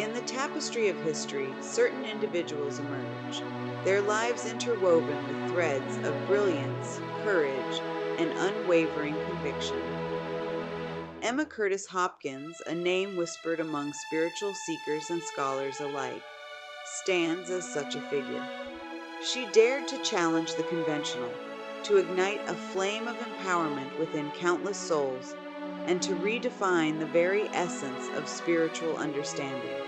In the tapestry of history, certain individuals emerge, their lives interwoven with threads of brilliance, courage, and unwavering conviction. Emma Curtis Hopkins, a name whispered among spiritual seekers and scholars alike, stands as such a figure. She dared to challenge the conventional, to ignite a flame of empowerment within countless souls, and to redefine the very essence of spiritual understanding.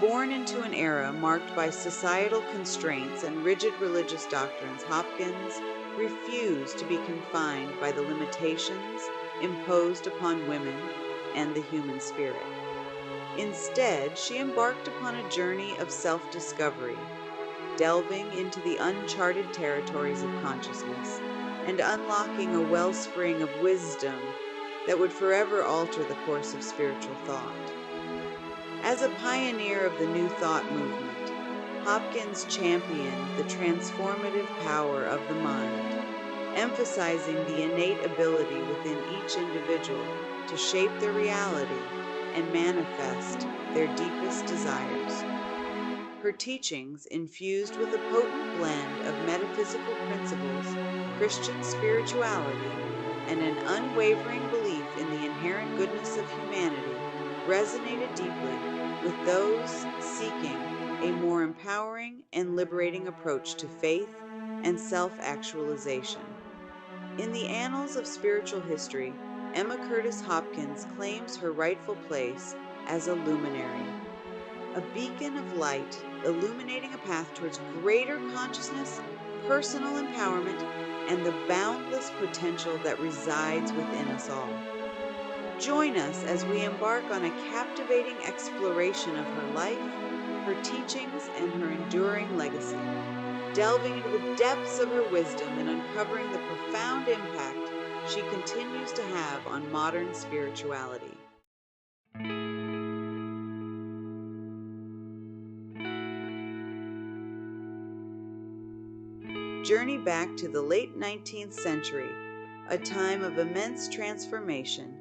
Born into an era marked by societal constraints and rigid religious doctrines, Hopkins refused to be confined by the limitations imposed upon women and the human spirit. Instead, she embarked upon a journey of self-discovery, delving into the uncharted territories of consciousness and unlocking a wellspring of wisdom that would forever alter the course of spiritual thought. As a pioneer of the New Thought movement, Hopkins championed the transformative power of the mind, emphasizing the innate ability within each individual to shape their reality and manifest their deepest desires. Her teachings, infused with a potent blend of metaphysical principles, Christian spirituality, and an unwavering belief in the inherent goodness of humanity, resonated deeply with those seeking a more empowering and liberating approach to faith and self-actualization. In the annals of spiritual history, Emma Curtis Hopkins claims her rightful place as a luminary, a beacon of light illuminating a path towards greater consciousness, personal empowerment, and the boundless potential that resides within us all. Join us as we embark on a captivating exploration of her life, her teachings, and her enduring legacy, delving into the depths of her wisdom and uncovering the profound impact she continues to have on modern spirituality. Journey back to the late 19th century, a time of immense transformation.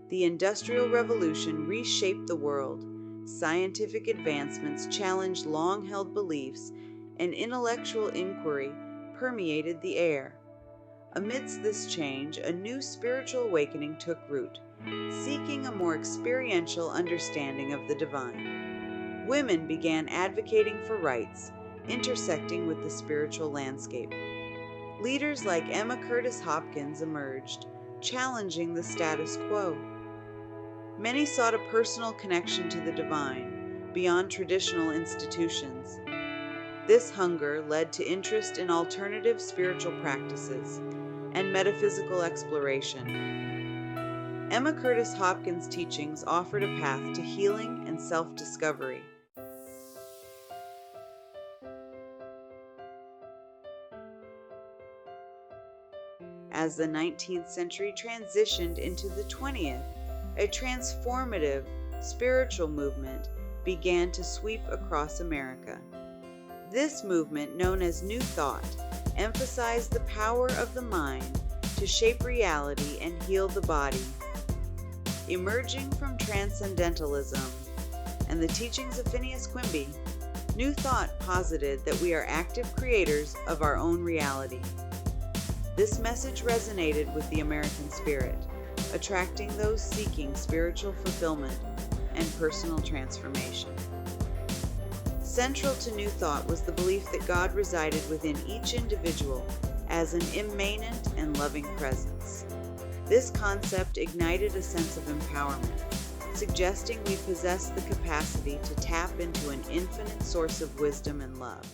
The Industrial Revolution reshaped the world. Scientific advancements challenged long-held beliefs, and intellectual inquiry permeated the air. Amidst this change, a new spiritual awakening took root, seeking a more experiential understanding of the divine. Women began advocating for rights, intersecting with the spiritual landscape. Leaders like Emma Curtis Hopkins emerged, challenging the status quo. Many sought a personal connection to the divine, beyond traditional institutions. This hunger led to interest in alternative spiritual practices and metaphysical exploration. Emma Curtis Hopkins' teachings offered a path to healing and self-discovery. As the 19th century transitioned into the 20th, a transformative spiritual movement began to sweep across America. This movement, known as New Thought, emphasized the power of the mind to shape reality and heal the body. Emerging from Transcendentalism and the teachings of Phineas Quimby, New Thought posited that we are active creators of our own reality. This message resonated with the American spirit, attracting those seeking spiritual fulfillment and personal transformation. Central to New Thought was the belief that God resided within each individual as an immanent and loving presence. This concept ignited a sense of empowerment, suggesting we possess the capacity to tap into an infinite source of wisdom and love.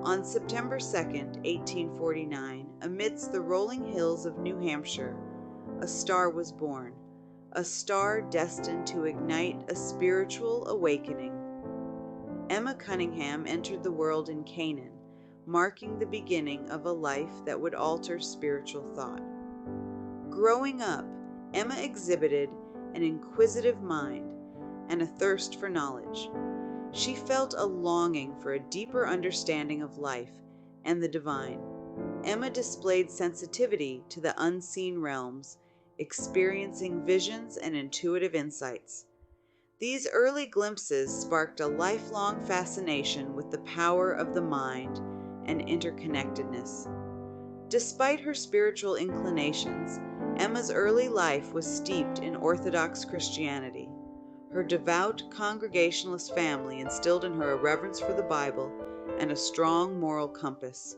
On September 2, 1849, amidst the rolling hills of New Hampshire, a star was born, a star destined to ignite a spiritual awakening. Emma Cunningham entered the world in Canaan, marking the beginning of a life that would alter spiritual thought. Growing up, Emma exhibited an inquisitive mind and a thirst for knowledge. She felt a longing for a deeper understanding of life and the divine. Emma displayed sensitivity to the unseen realms, experiencing visions and intuitive insights. These early glimpses sparked a lifelong fascination with the power of the mind and interconnectedness. Despite her spiritual inclinations, Emma's early life was steeped in Orthodox Christianity. Her devout Congregationalist family instilled in her a reverence for the Bible and a strong moral compass.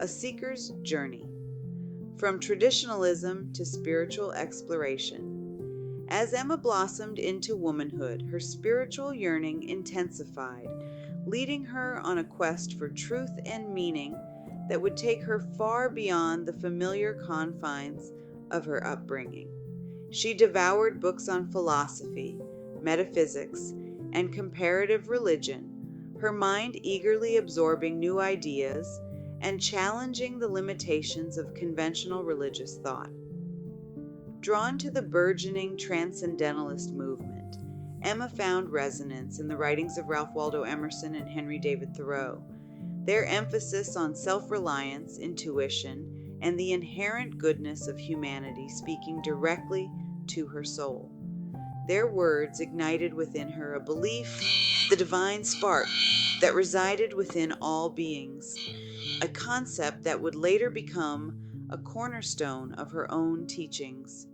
A Seeker's Journey. From Traditionalism to Spiritual Exploration. As Emma blossomed into womanhood, her spiritual yearning intensified, leading her on a quest for truth and meaning that would take her far beyond the familiar confines of her upbringing. She devoured books on philosophy, metaphysics, and comparative religion, her mind eagerly absorbing new ideas and challenging the limitations of conventional religious thought. Drawn to the burgeoning transcendentalist movement, Emma found resonance in the writings of Ralph Waldo Emerson and Henry David Thoreau. Their emphasis on self-reliance, intuition, and the inherent goodness of humanity speaking directly to her soul. Their words ignited within her a belief in the divine spark that resided within all beings, a concept that would later become a cornerstone of her own teachings.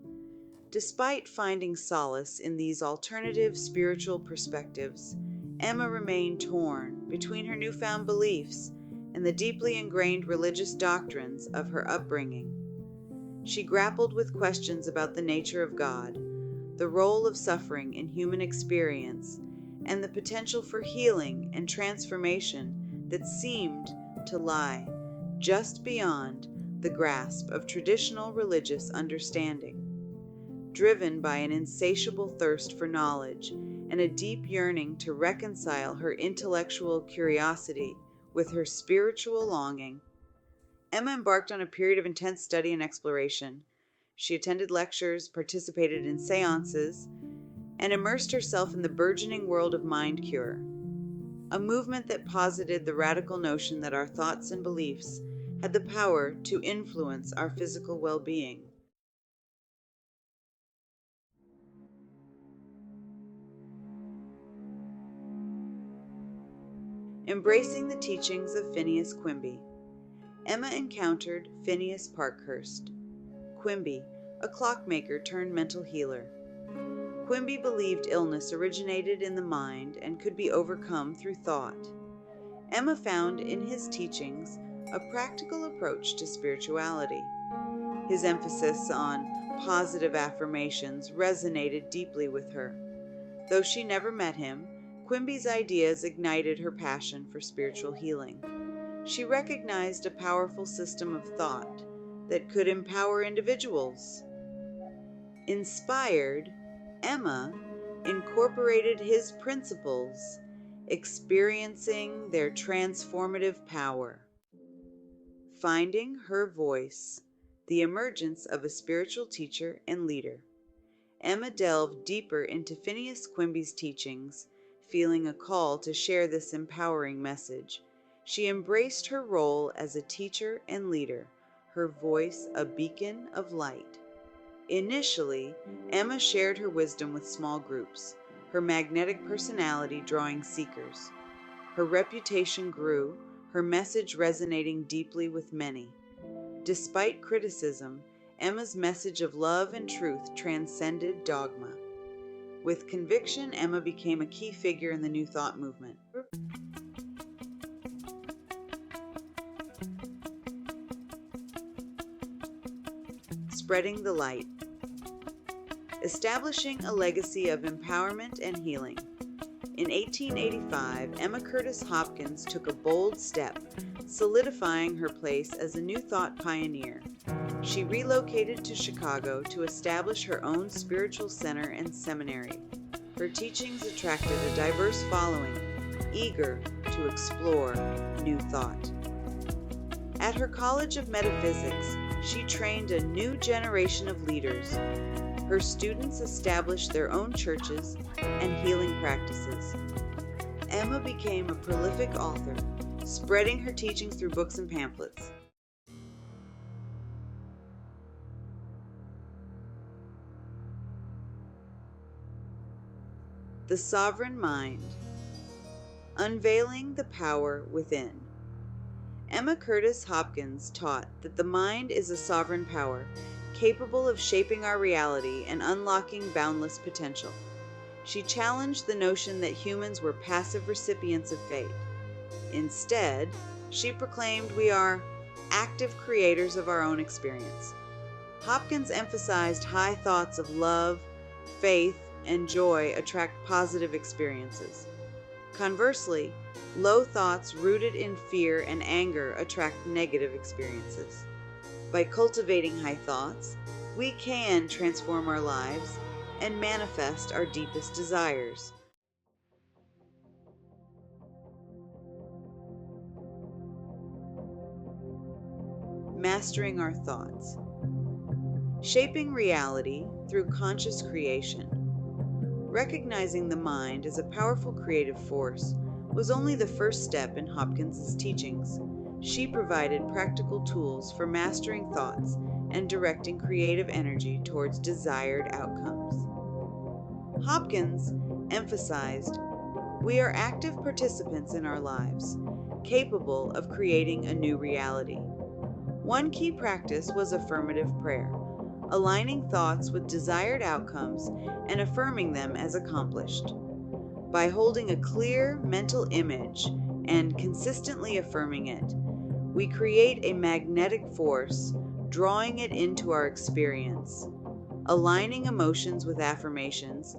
Despite finding solace in these alternative spiritual perspectives, Emma remained torn between her newfound beliefs and the deeply ingrained religious doctrines of her upbringing. She grappled with questions about the nature of God, the role of suffering in human experience, and the potential for healing and transformation that seemed to lie just beyond the grasp of traditional religious understanding. Driven by an insatiable thirst for knowledge and a deep yearning to reconcile her intellectual curiosity with her spiritual longing, Emma embarked on a period of intense study and exploration. She attended lectures, participated in seances, and immersed herself in the burgeoning world of mind cure, a movement that posited the radical notion that our thoughts and beliefs had the power to influence our physical well-being. Embracing the teachings of Phineas Quimby. Emma encountered Phineas Parkhurst. Quimby, a clockmaker turned mental healer. Quimby believed illness originated in the mind and could be overcome through thought. Emma found in his teachings a practical approach to spirituality. His emphasis on positive affirmations resonated deeply with her. Though she never met him, Quimby's ideas ignited her passion for spiritual healing. She recognized a powerful system of thought that could empower individuals. Inspired, Emma incorporated his principles, experiencing their transformative power. Finding her voice, the emergence of a spiritual teacher and leader. Emma delved deeper into Phineas Quimby's teachings, feeling a call to share this empowering message. She embraced her role as a teacher and leader, her voice a beacon of light. Initially, Emma shared her wisdom with small groups, her magnetic personality drawing seekers. Her reputation grew, her message resonating deeply with many. Despite criticism, Emma's message of love and truth transcended dogma. With conviction, Emma became a key figure in the New Thought movement. Spreading the light. Establishing a legacy of empowerment and healing. In 1885, Emma Curtis Hopkins took a bold step, solidifying her place as a New Thought pioneer. She relocated to Chicago to establish her own spiritual center and seminary. Her teachings attracted a diverse following, eager to explore New Thought. At her College of Metaphysics, she trained a new generation of leaders. Her students established their own churches and healing practices. Emma became a prolific author, spreading her teachings through books and pamphlets. The Sovereign Mind. Unveiling the Power Within. Emma Curtis Hopkins taught that the mind is a sovereign power, capable of shaping our reality and unlocking boundless potential. She challenged the notion that humans were passive recipients of fate. Instead, she proclaimed we are active creators of our own experience. Hopkins emphasized high thoughts of love, faith, and joy attract positive experiences. Conversely, low thoughts rooted in fear and anger attract negative experiences. By cultivating high thoughts, we can transform our lives and manifest our deepest desires. Mastering our thoughts. Shaping reality through conscious creation. Recognizing the mind as a powerful creative force was only the first step in Hopkins's teachings. She provided practical tools for mastering thoughts and directing creative energy towards desired outcomes. Hopkins emphasized, we are active participants in our lives, capable of creating a new reality. One key practice was affirmative prayer, aligning thoughts with desired outcomes and affirming them as accomplished. By holding a clear mental image and consistently affirming it, we create a magnetic force, drawing it into our experience. Aligning emotions with affirmations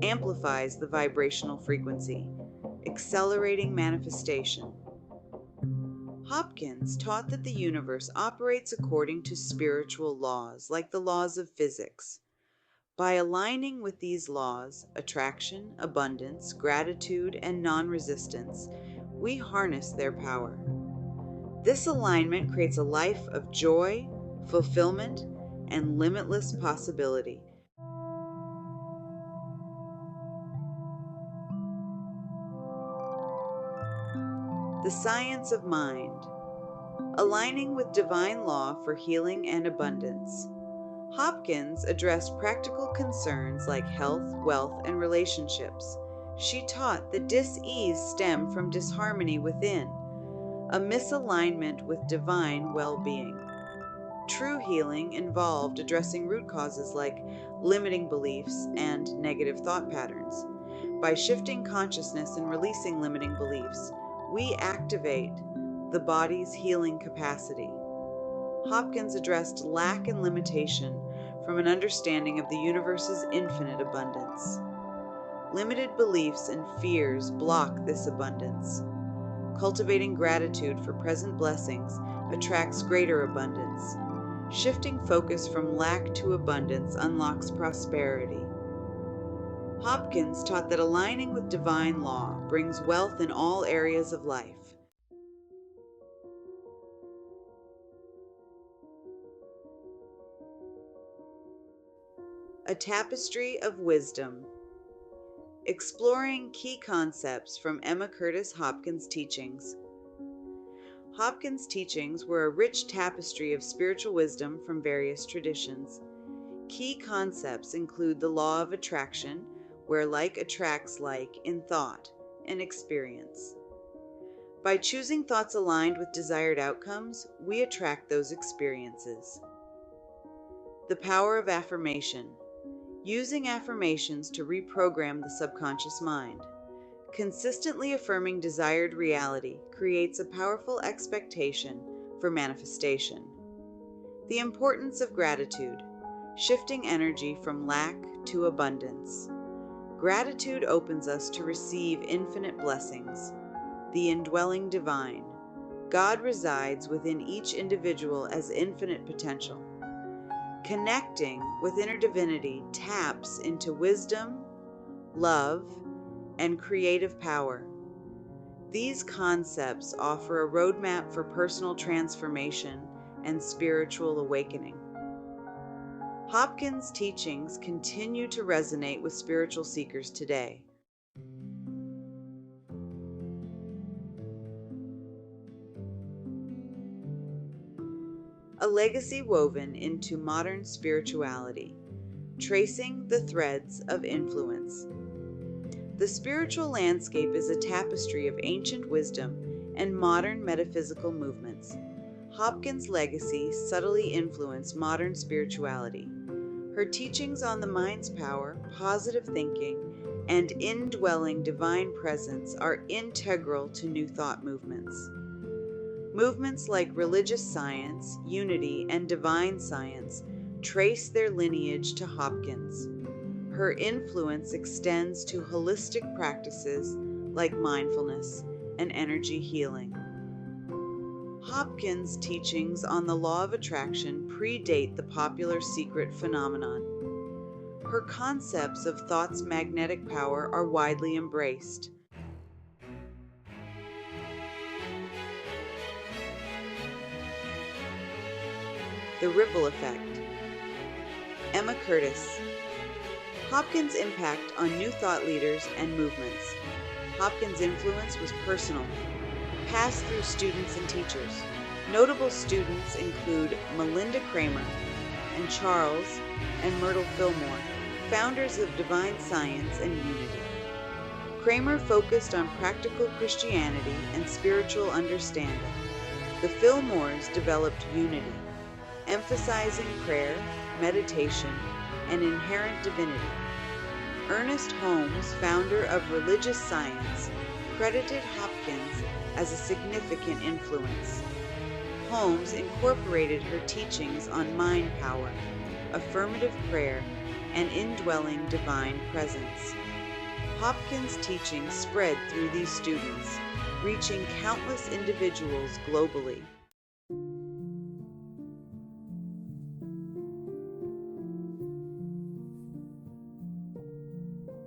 amplifies the vibrational frequency, accelerating manifestation. Hopkins taught that the universe operates according to spiritual laws, like the laws of physics. By aligning with these laws, attraction, abundance, gratitude, and non-resistance, we harness their power. This alignment creates a life of joy, fulfillment, and limitless possibility. The Science of Mind. Aligning with divine law for healing and abundance. Hopkins addressed practical concerns like health, wealth, and relationships. She taught that dis-ease stemmed from disharmony within, a misalignment with divine well-being. True healing involved addressing root causes like limiting beliefs and negative thought patterns. By shifting consciousness and releasing limiting beliefs, we activate the body's healing capacity. Hopkins addressed lack and limitation from an understanding of the universe's infinite abundance. Limited beliefs and fears block this abundance. Cultivating gratitude for present blessings attracts greater abundance. Shifting focus from lack to abundance unlocks prosperity. Hopkins taught that aligning with divine law brings wealth in all areas of life. A Tapestry of Wisdom. Exploring key concepts from Emma Curtis Hopkins' teachings. Hopkins' teachings were a rich tapestry of spiritual wisdom from various traditions. Key concepts include the law of attraction, where like attracts like in thought and experience. By choosing thoughts aligned with desired outcomes, we attract those experiences. The power of affirmation. Using affirmations to reprogram the subconscious mind. Consistently affirming desired reality creates a powerful expectation for manifestation. The importance of gratitude. Shifting energy from lack to abundance. Gratitude opens us to receive infinite blessings. The indwelling divine. God resides within each individual as infinite potential. Connecting with inner divinity taps into wisdom, love, and creative power. These concepts offer a roadmap for personal transformation and spiritual awakening. Hopkins' teachings continue to resonate with spiritual seekers today. A legacy woven into modern spirituality, tracing the threads of influence. The spiritual landscape is a tapestry of ancient wisdom and modern metaphysical movements. Hopkins' legacy subtly influenced modern spirituality. Her teachings on the mind's power, positive thinking, and indwelling divine presence are integral to New Thought movements. Movements like religious science, unity, and divine science trace their lineage to Hopkins. Her influence extends to holistic practices like mindfulness and energy healing. Hopkins' teachings on the law of attraction predate the popular secret phenomenon. Her concepts of thought's magnetic power are widely embraced. The ripple effect. Emma Curtis. Hopkins' impact on New Thought leaders and movements. Hopkins' influence was personal, passed through students and teachers. Notable students include Melinda Kramer and Charles and Myrtle Fillmore, founders of Divine Science and Unity. Kramer focused on practical Christianity and spiritual understanding. The Fillmores developed unity, emphasizing prayer, meditation, and inherent divinity. Ernest Holmes, founder of religious science, credited Hopkins as a significant influence. Holmes incorporated her teachings on mind power, affirmative prayer, and indwelling divine presence. Hopkins' teachings spread through these students, reaching countless individuals globally.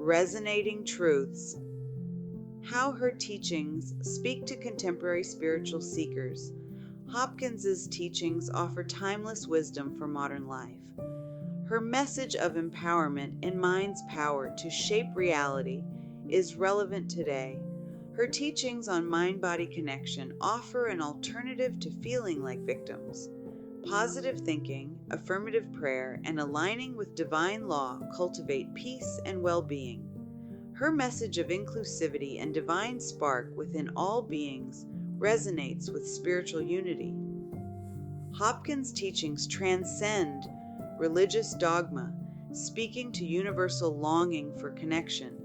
Resonating truths. How her teachings speak to contemporary spiritual seekers. Hopkins' teachings offer timeless wisdom for modern life. Her message of empowerment and mind's power to shape reality is relevant today. Her teachings on mind-body connection offer an alternative to feeling like victims. Positive thinking, affirmative prayer, and aligning with divine law cultivate peace and well-being. Her message of inclusivity and divine spark within all beings resonates with spiritual unity. Hopkins' teachings transcend religious dogma, speaking to universal longing for connection.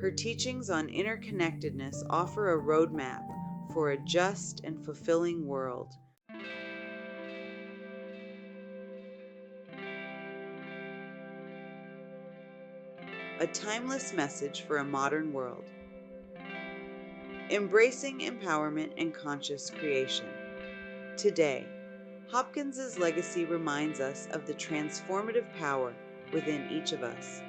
Her teachings on interconnectedness offer a roadmap for a just and fulfilling world. A timeless message for a modern world. Embracing empowerment and conscious creation. Today, Hopkins' legacy reminds us of the transformative power within each of us.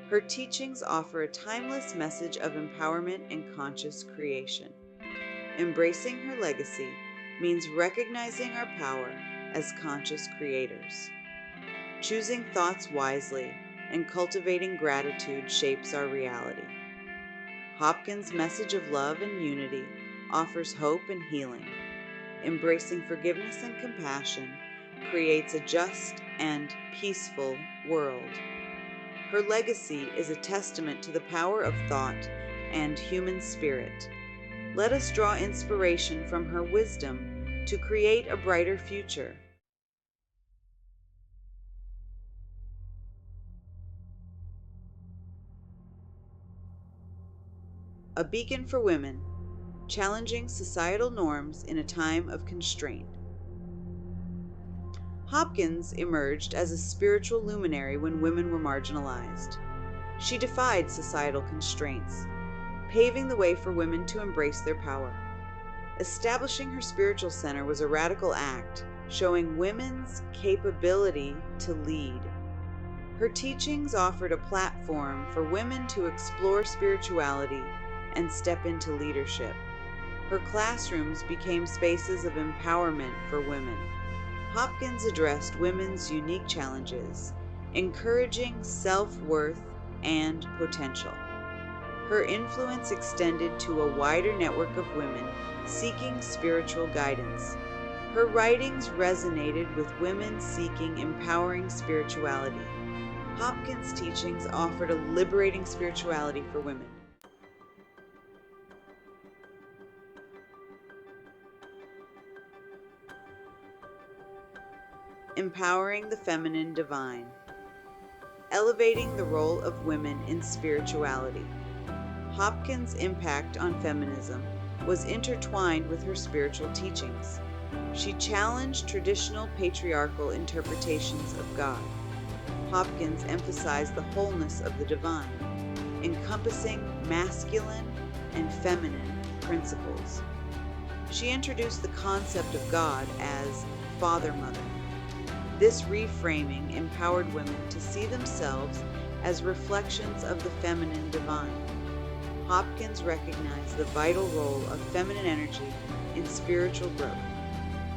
Her teachings offer a timeless message of empowerment and conscious creation. Embracing her legacy means recognizing our power as conscious creators. Choosing thoughts wisely and cultivating gratitude shapes our reality. Hopkins' message of love and unity offers hope and healing. Embracing forgiveness and compassion creates a just and peaceful world. Her legacy is a testament to the power of thought and human spirit. Let us draw inspiration from her wisdom to create a brighter future. A beacon for women, challenging societal norms in a time of constraint. Hopkins emerged as a spiritual luminary when women were marginalized. She defied societal constraints, paving the way for women to embrace their power. Establishing her spiritual center was a radical act, showing women's capability to lead. Her teachings offered a platform for women to explore spirituality and step into leadership. Her classrooms became spaces of empowerment for women. Hopkins addressed women's unique challenges, encouraging self-worth and potential. Her influence extended to a wider network of women seeking spiritual guidance. Her writings resonated with women seeking empowering spirituality. Hopkins' teachings offered a liberating spirituality for women. Empowering the Feminine Divine. Elevating the role of women in spirituality. Hopkins' impact on feminism was intertwined with her spiritual teachings. She challenged traditional patriarchal interpretations of God. Hopkins emphasized the wholeness of the divine, encompassing masculine and feminine principles. She introduced the concept of God as Father-Mother. This reframing empowered women to see themselves as reflections of the feminine divine. Hopkins recognized the vital role of feminine energy in spiritual growth.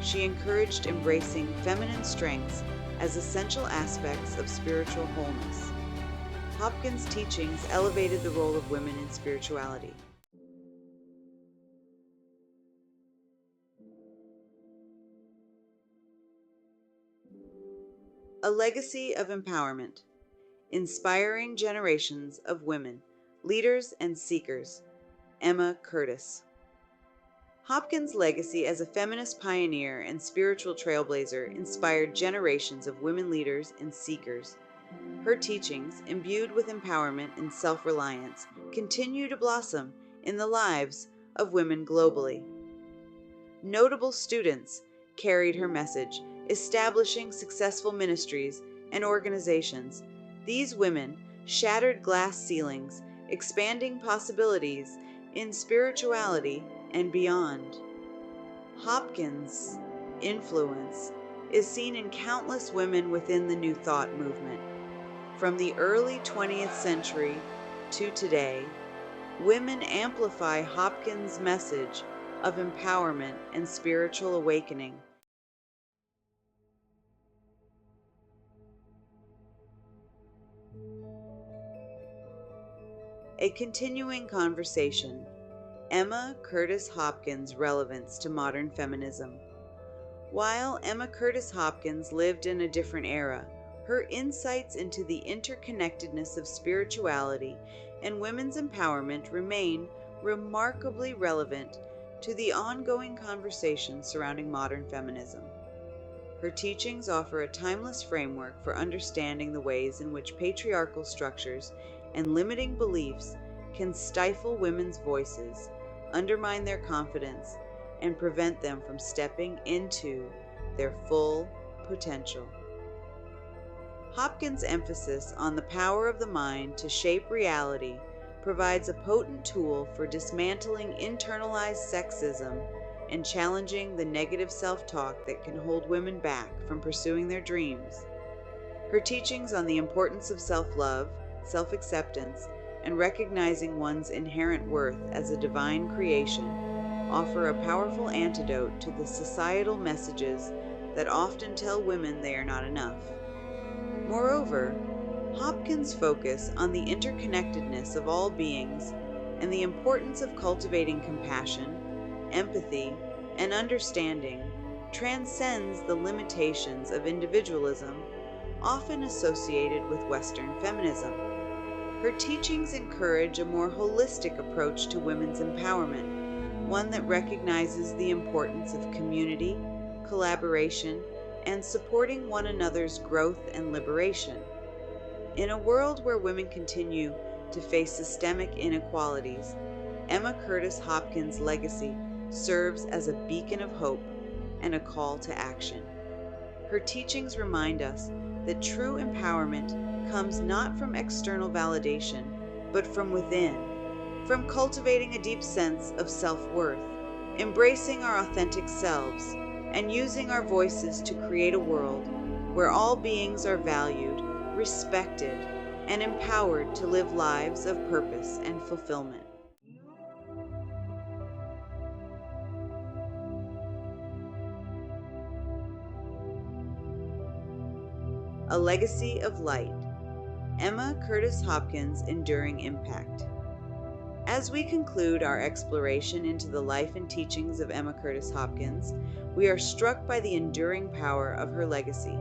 She encouraged embracing feminine strengths as essential aspects of spiritual wholeness. Hopkins' teachings elevated the role of women in spirituality. A legacy of empowerment, inspiring generations of women, leaders and seekers. Emma Curtis. Hopkins' legacy as a feminist pioneer and spiritual trailblazer inspired generations of women leaders and seekers. Her teachings, imbued with empowerment and self-reliance, continue to blossom in the lives of women globally. Notable students carried her message, establishing successful ministries and organizations. These women shattered glass ceilings, expanding possibilities in spirituality and beyond. Hopkins' influence is seen in countless women within the New Thought movement. From the early 20th century to today, women amplify Hopkins' message of empowerment and spiritual awakening. A continuing conversation. Emma Curtis Hopkins' relevance to modern feminism. While Emma Curtis Hopkins lived in a different era, her insights into the interconnectedness of spirituality and women's empowerment remain remarkably relevant to the ongoing conversation surrounding modern feminism. Her teachings offer a timeless framework for understanding the ways in which patriarchal structures and limiting beliefs can stifle women's voices, undermine their confidence, and prevent them from stepping into their full potential. Hopkins' emphasis on the power of the mind to shape reality provides a potent tool for dismantling internalized sexism and challenging the negative self-talk that can hold women back from pursuing their dreams. Her teachings on the importance of self-love, self-acceptance, and recognizing one's inherent worth as a divine creation offer a powerful antidote to the societal messages that often tell women they are not enough. Moreover, Hopkins' focus on the interconnectedness of all beings and the importance of cultivating compassion, empathy, and understanding transcends the limitations of individualism often associated with Western feminism. Her teachings encourage a more holistic approach to women's empowerment, one that recognizes the importance of community, collaboration, and supporting one another's growth and liberation. In a world where women continue to face systemic inequalities, Emma Curtis Hopkins' legacy serves as a beacon of hope and a call to action. Her teachings remind us that true empowerment comes not from external validation, but from within, from cultivating a deep sense of self-worth, embracing our authentic selves, and using our voices to create a world where all beings are valued, respected, and empowered to live lives of purpose and fulfillment. A legacy of light. Emma Curtis Hopkins' enduring impact. As we conclude our exploration into the life and teachings of Emma Curtis Hopkins, we are struck by the enduring power of her legacy.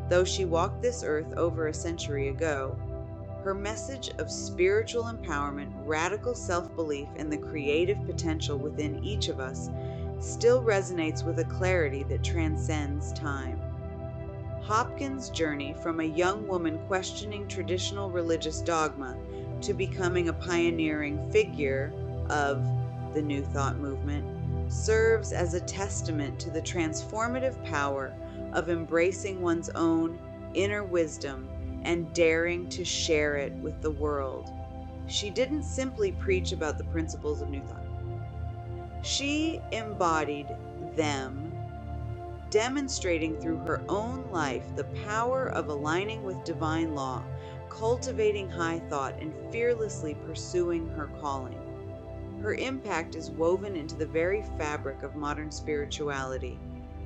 Though she walked this earth over a century ago, her message of spiritual empowerment, radical self-belief, and the creative potential within each of us still resonates with a clarity that transcends time. Hopkins' journey from a young woman questioning traditional religious dogma to becoming a pioneering figure of the New Thought movement serves as a testament to the transformative power of embracing one's own inner wisdom and daring to share it with the world. She didn't simply preach about the principles of New Thought. She embodied them, demonstrating through her own life the power of aligning with divine law, cultivating high thought, and fearlessly pursuing her calling. Her impact is woven into the very fabric of modern spirituality,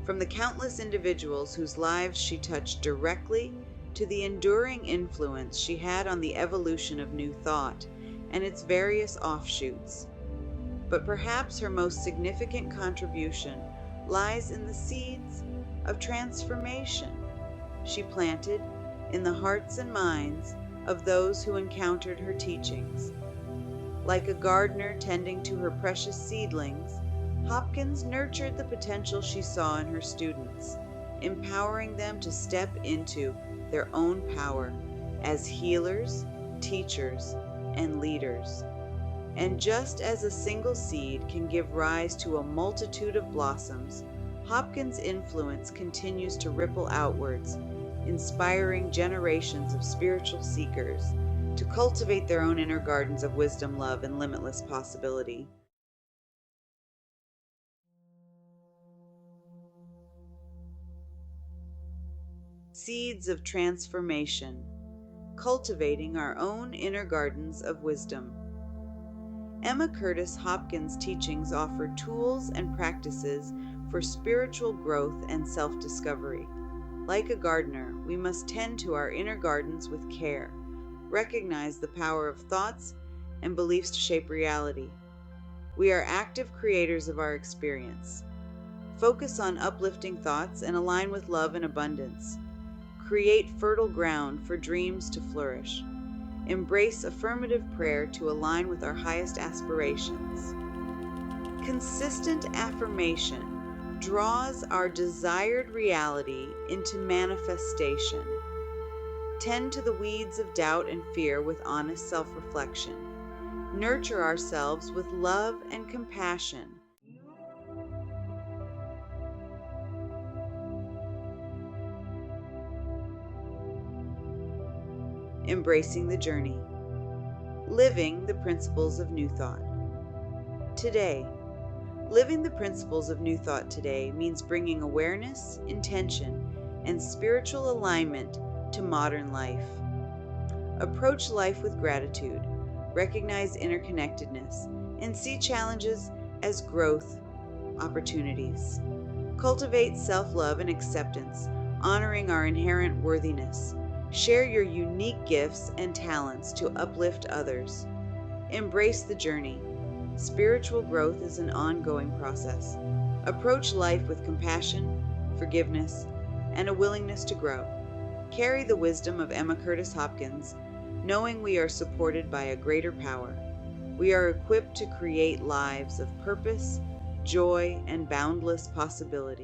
from the countless individuals whose lives she touched directly to the enduring influence she had on the evolution of New Thought and its various offshoots. But perhaps her most significant contribution lies in the seeds of transformation she planted in the hearts and minds of those who encountered her teachings. Like a gardener tending to her precious seedlings, Hopkins nurtured the potential she saw in her students, empowering them to step into their own power as healers, teachers, and leaders. And just as a single seed can give rise to a multitude of blossoms, Hopkins' influence continues to ripple outwards, inspiring generations of spiritual seekers to cultivate their own inner gardens of wisdom, love, and limitless possibility. Seeds of transformation, cultivating our own inner gardens of wisdom. Emma Curtis Hopkins' teachings offer tools and practices for spiritual growth and self-discovery. Like a gardener, we must tend to our inner gardens with care, recognize the power of thoughts and beliefs to shape reality. We are active creators of our experience. Focus on uplifting thoughts and align with love and abundance. Create fertile ground for dreams to flourish. Embrace affirmative prayer to align with our highest aspirations. Consistent affirmation draws our desired reality into manifestation. Tend to the weeds of doubt and fear with honest self-reflection. Nurture ourselves with love and compassion. Embracing the journey. Living the principles of New Thought. Today, living the principles of New Thought today means bringing awareness, intention, and spiritual alignment to modern life. Approach life with gratitude, recognize interconnectedness, and see challenges as growth opportunities. Cultivate self-love and acceptance, honoring our inherent worthiness. Share your unique gifts and talents to uplift others. Embrace the journey. Spiritual growth is an ongoing process. Approach life with compassion, forgiveness, and a willingness to grow. Carry the wisdom of Emma Curtis Hopkins, knowing we are supported by a greater power. We are equipped to create lives of purpose, joy, and boundless possibility.